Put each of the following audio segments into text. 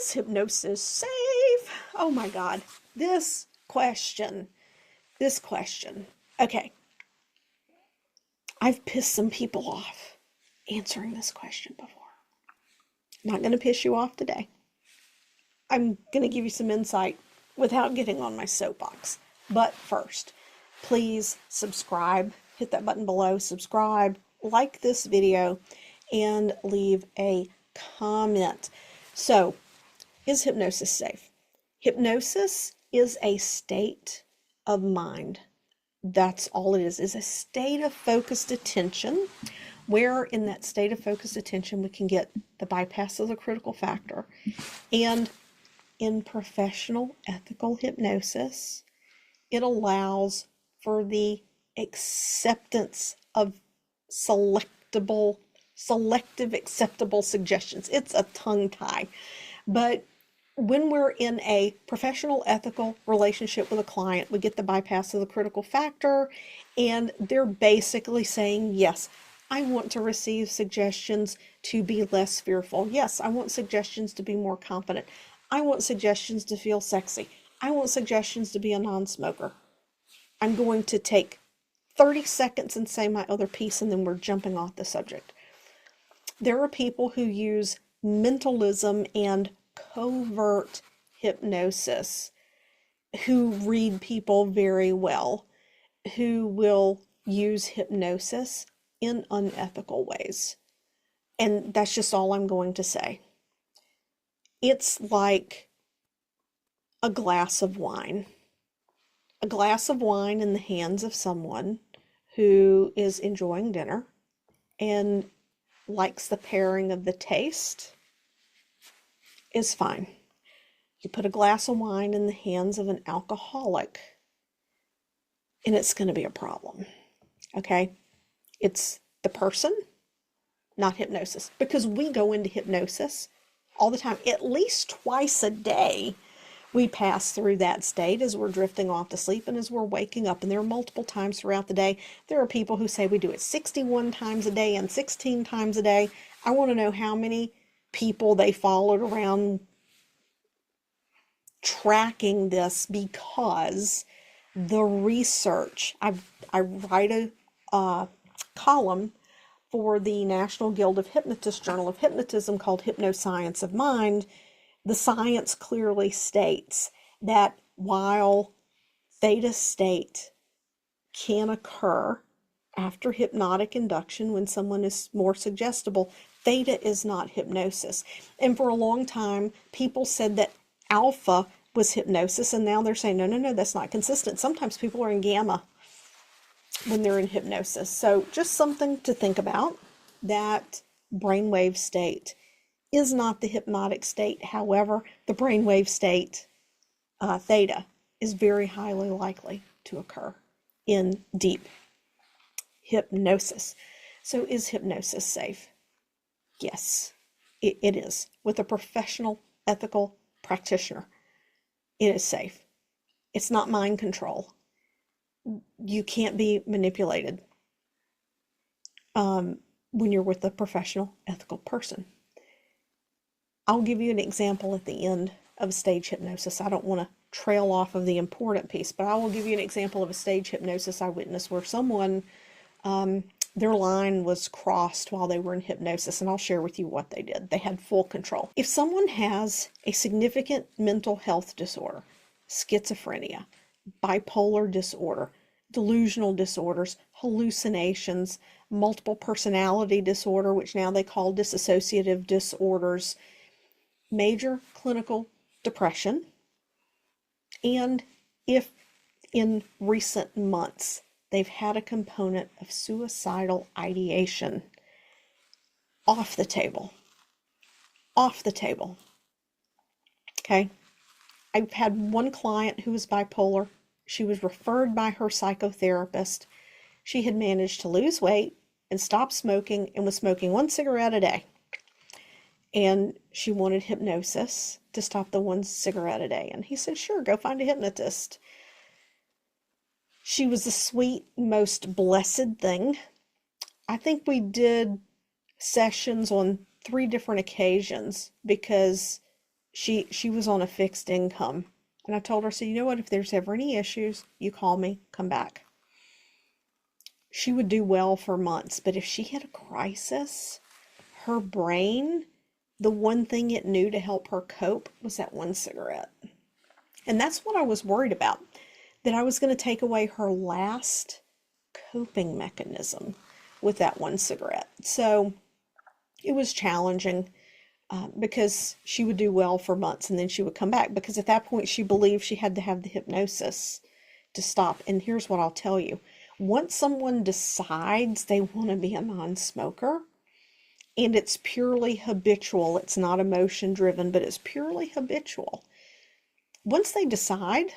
Is hypnosis safe? Oh my God. This question. Okay. I've pissed some people off answering this question before. I'm not going to piss you off today. I'm going to give you some insight without getting on my soapbox. But first, please subscribe. Hit that button below, subscribe, like this video, and leave a comment. So, is hypnosis safe? Hypnosis is a state of mind. That's all it is a state of focused attention, where in that state of focused attention we can get the bypass of the critical factor. And in professional ethical hypnosis, it allows for the acceptance of selective acceptable suggestions. It's a tongue tie. But when we're in a professional ethical relationship with a client, we get the bypass of the critical factor, and they're basically saying, yes, I want to receive suggestions to be less fearful. Yes, I want suggestions to be more confident. I want suggestions to feel sexy. I want suggestions to be a non-smoker. I'm going to take 30 seconds and say my other piece, and then we're jumping off the subject. There are people who use mentalism and covert hypnosis, who read people very well, who will use hypnosis in unethical ways. And that's just all I'm going to say. It's like a glass of wine. A glass of wine in the hands of someone who is enjoying dinner and likes the pairing of the taste is fine. You put a glass of wine in the hands of an alcoholic, and it's going to be a problem. Okay? It's the person, not hypnosis. Because we go into hypnosis all the time. At least twice a day, we pass through that state as we're drifting off to sleep and as we're waking up. And there are multiple times throughout the day. There are people who say we do it 61 times a day and 16 times a day. I want to know how many people they followed around tracking this, because the research, I write a column for the National Guild of Hypnotists Journal of Hypnotism called Hypnoscience of Mind. The science clearly states that while theta state can occur after hypnotic induction when someone is more suggestible, theta is not hypnosis. And for a long time, people said that alpha was hypnosis, and now they're saying, no, that's not consistent. Sometimes people are in gamma when they're in hypnosis. So just something to think about. That brainwave state is not the hypnotic state. However, the brainwave state, theta, is very highly likely to occur in deep hypnosis. So is hypnosis safe? Yes, it is. With a professional ethical practitioner, it is safe. It's not mind control. You can't be manipulated when you're with a professional ethical person. I'll give you an example at the end of stage hypnosis. I don't want to trail off of the important piece, but I will give you an example of a stage hypnosis I witnessed where someone, their line was crossed while they were in hypnosis, and I'll share with you what they did. They had full control. If someone has a significant mental health disorder, schizophrenia, bipolar disorder, delusional disorders, hallucinations, multiple personality disorder, which now they call dissociative disorders, major clinical depression, and if in recent months they've had a component of suicidal ideation, off the table. Off the table. Okay? I've had one client who was bipolar. She was referred by her psychotherapist. She had managed to lose weight and stop smoking and was smoking 1 cigarette a day. And she wanted hypnosis to stop the 1 cigarette a day. And he said, sure, go find a hypnotist. She was the sweet, most blessed thing. I think we did sessions on 3 different occasions because she was on a fixed income. And I told her, so you know what, if there's ever any issues, you call me, come back. She would do well for months, but if she had a crisis, her brain, the one thing it knew to help her cope was that one cigarette. And that's what I was worried about, that I was going to take away her last coping mechanism with that one cigarette. So it was challenging because she would do well for months and then she would come back, because at that point she believed she had to have the hypnosis to stop. And here's what I'll tell you. Once someone decides they want to be a non-smoker, and it's purely habitual, it's not emotion driven, but it's purely habitual. Once they decide,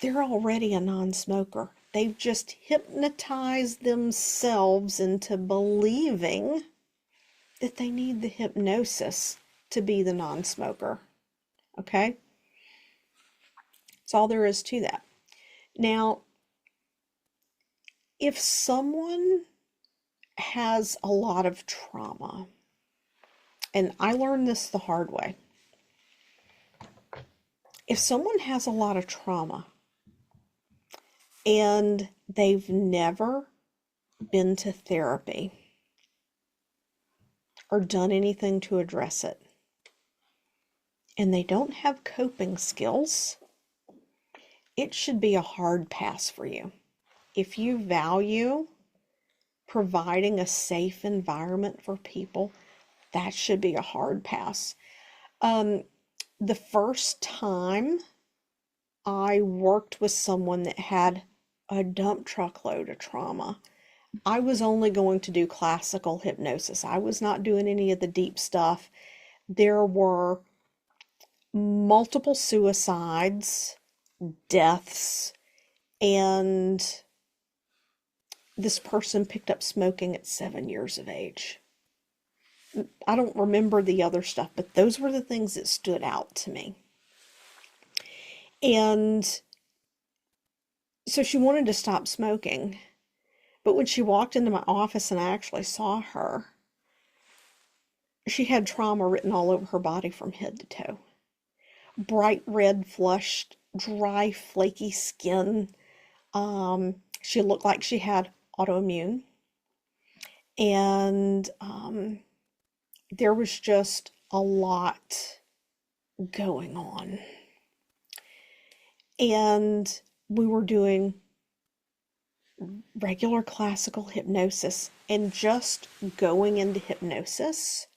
they're already a non-smoker. They've just hypnotized themselves into believing that they need the hypnosis to be the non-smoker. Okay? That's all there is to that. Now, if someone has a lot of trauma, and I learned this the hard way, if someone has a lot of trauma and they've never been to therapy or done anything to address it, and they don't have coping skills, it should be a hard pass for you. If you value providing a safe environment for people, that should be a hard pass. The first time I worked with someone that had a dump truckload of trauma, I was only going to do classical hypnosis. I was not doing any of the deep stuff. There were multiple suicides, deaths, and this person picked up smoking at 7 years of age. I don't remember the other stuff, but those were the things that stood out to me. And so she wanted to stop smoking. But when she walked into my office and I actually saw her, she had trauma written all over her body from head to toe. Bright red, flushed, dry, flaky skin. She looked like she had autoimmune. And there was just a lot going on. And we were doing regular classical hypnosis, and just going into hypnosis,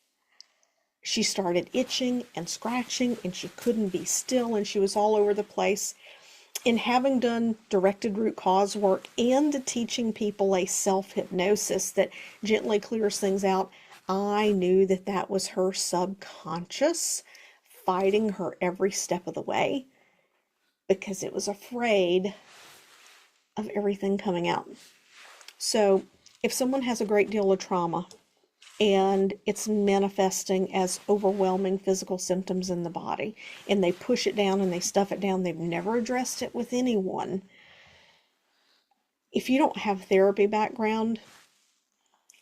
she started itching and scratching, and she couldn't be still, and she was all over the place. And having done directed root cause work and teaching people a self-hypnosis that gently clears things out, I knew that that was her subconscious fighting her every step of the way, because it was afraid of everything coming out. So if someone has a great deal of trauma and it's manifesting as overwhelming physical symptoms in the body, and they push it down and they stuff it down, they've never addressed it with anyone, if you don't have therapy background,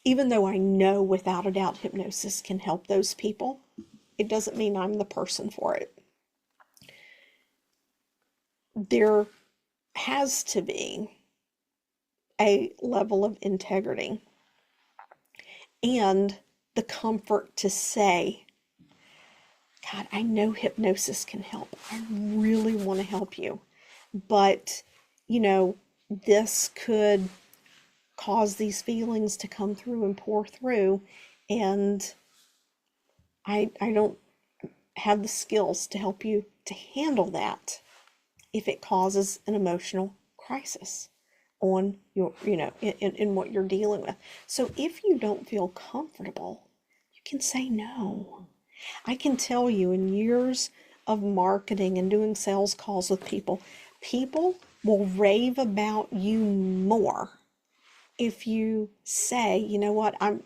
even though I know without a doubt hypnosis can help those people, it doesn't mean I'm the person for it. There has to be a level of integrity and the comfort to say, God, I know hypnosis can help. I really want to help you. But, this could cause these feelings to come through and pour through. And I don't have the skills to help you to handle that if it causes an emotional crisis on your, in what you're dealing with. So if you don't feel comfortable, you can say no. I can tell you, in years of marketing and doing sales calls with people, people will rave about you more if you say, you know what, I'm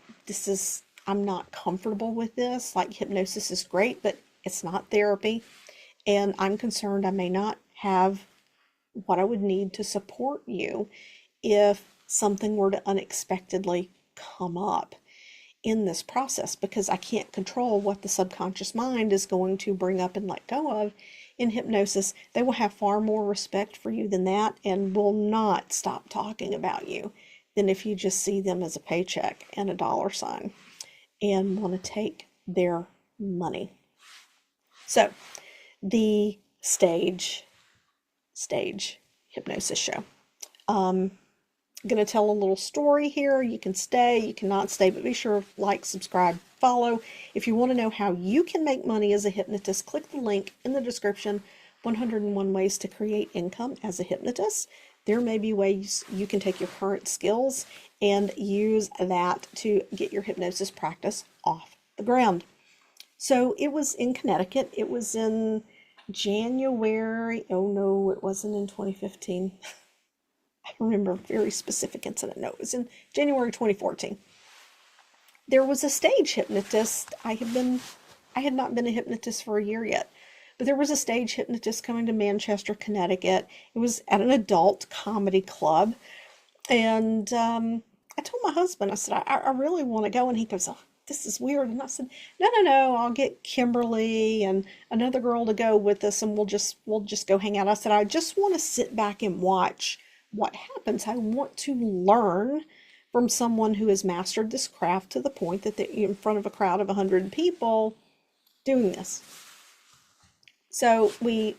not comfortable with this. Like, hypnosis is great, but it's not therapy, and I'm concerned I may not have what I would need to support you if something were to unexpectedly come up. in this process because I can't control what the subconscious mind is going to bring up and let go of in hypnosis. They will have far more respect for you than that and will not stop talking about you than if you just see them as a paycheck and a dollar sign and want to take their money. So the stage hypnosis show. I'm going to tell a little story here. You can stay, you cannot stay, but be sure to like, subscribe, follow. If you want to know how you can make money as a hypnotist, click the link in the description, 101 Ways to Create Income as a Hypnotist. There may be ways you can take your current skills and use that to get your hypnosis practice off the ground. So it was in Connecticut. It was in January. Oh no, it wasn't in 2015. I remember a very specific incident. No, it was in January 2014. There was a stage hypnotist. I had not been a hypnotist for a year yet, but there was a stage hypnotist coming to Manchester, Connecticut. It was at an adult comedy club. And I told my husband, I said, I really want to go. And he goes, oh, this is weird. And I said, no, I'll get Kimberly and another girl to go with us, and we'll just go hang out. I said, I just want to sit back and watch what happens. I want to learn from someone who has mastered this craft to the point that they're in front of a crowd of 100 people doing this. So we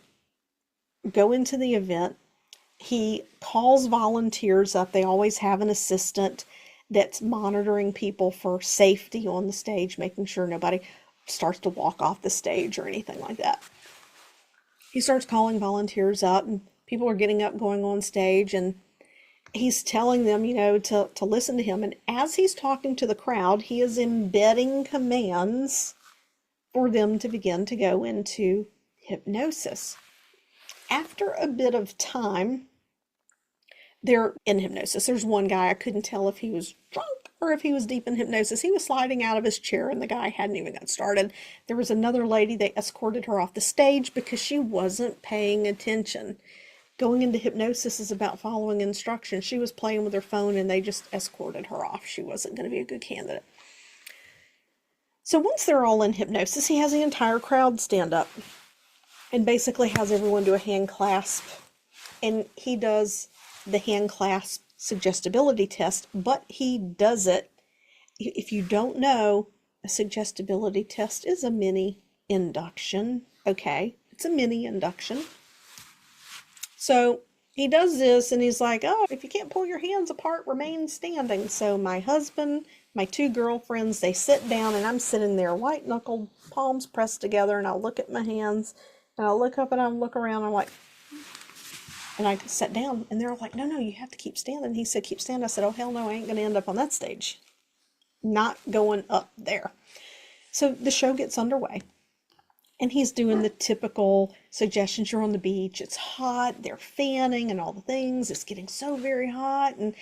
go into the event. He calls volunteers up. They always have an assistant that's monitoring people for safety on the stage, making sure nobody starts to walk off the stage or anything like that. He starts calling volunteers up, and people are getting up, going on stage, and he's telling them, to listen to him. And as he's talking to the crowd, he is embedding commands for them to begin to go into hypnosis. After a bit of time, they're in hypnosis. There's one guy, I couldn't tell if he was drunk or if he was deep in hypnosis. He was sliding out of his chair and the guy hadn't even got started. There was another lady, they escorted her off the stage because she wasn't paying attention. Going into hypnosis is about following instructions. She was playing with her phone and they just escorted her off. She wasn't going to be a good candidate. So once they're all in hypnosis, he has the entire crowd stand up and basically has everyone do a hand clasp. And he does the hand clasp suggestibility test, but he does it. If you don't know, a suggestibility test is a mini induction. Okay, it's a mini induction. So he does this and he's like, oh, if you can't pull your hands apart, remain standing. So my husband, my two girlfriends, they sit down and I'm sitting there, white knuckled, palms pressed together, and I look at my hands and I look up and I look around and I'm like, and I sat down and they're like, no, you have to keep standing. He said, keep standing. I said, oh, hell no, I ain't going to end up on that stage. Not going up there. So the show gets underway. And he's doing the typical suggestions. You're on the beach. It's hot. They're fanning and all the things. It's getting so very hot. And,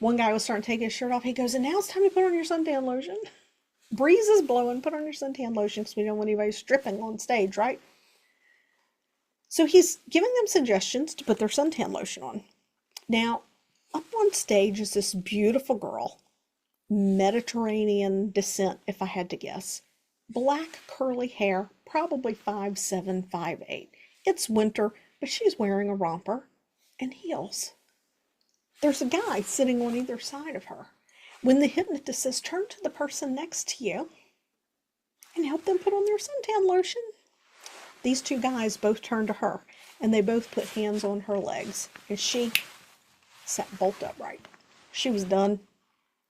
one guy was starting to take his shirt off. He goes, and now it's time to put on your suntan lotion. Breeze is blowing. Put on your suntan lotion because we don't want anybody stripping on stage, right? So he's giving them suggestions to put their suntan lotion on. Now, up on stage is this beautiful girl, Mediterranean descent, if I had to guess. Black curly hair, probably 5'7", 5'8". It's winter, but she's wearing a romper and heels. There's a guy sitting on either side of her. When the hypnotist says, turn to the person next to you and help them put on their suntan lotion, these two guys both turned to her and they both put hands on her legs, and she sat bolt upright. She was done.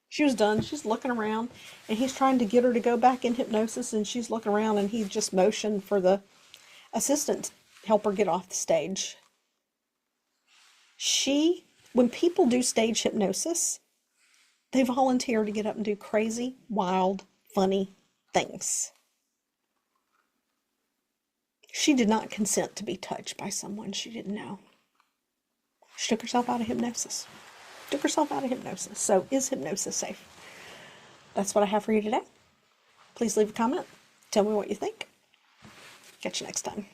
She's looking around and he's trying to get her to go back in hypnosis, and she's looking around and he just motioned for the assistant to help her get off the stage. When people do stage hypnosis, they volunteer to get up and do crazy, wild, funny things. She did not consent to be touched by someone she didn't know. She took herself out of hypnosis. So is hypnosis safe? That's what I have for you today. Please leave a comment. Tell me what you think. Catch you next time.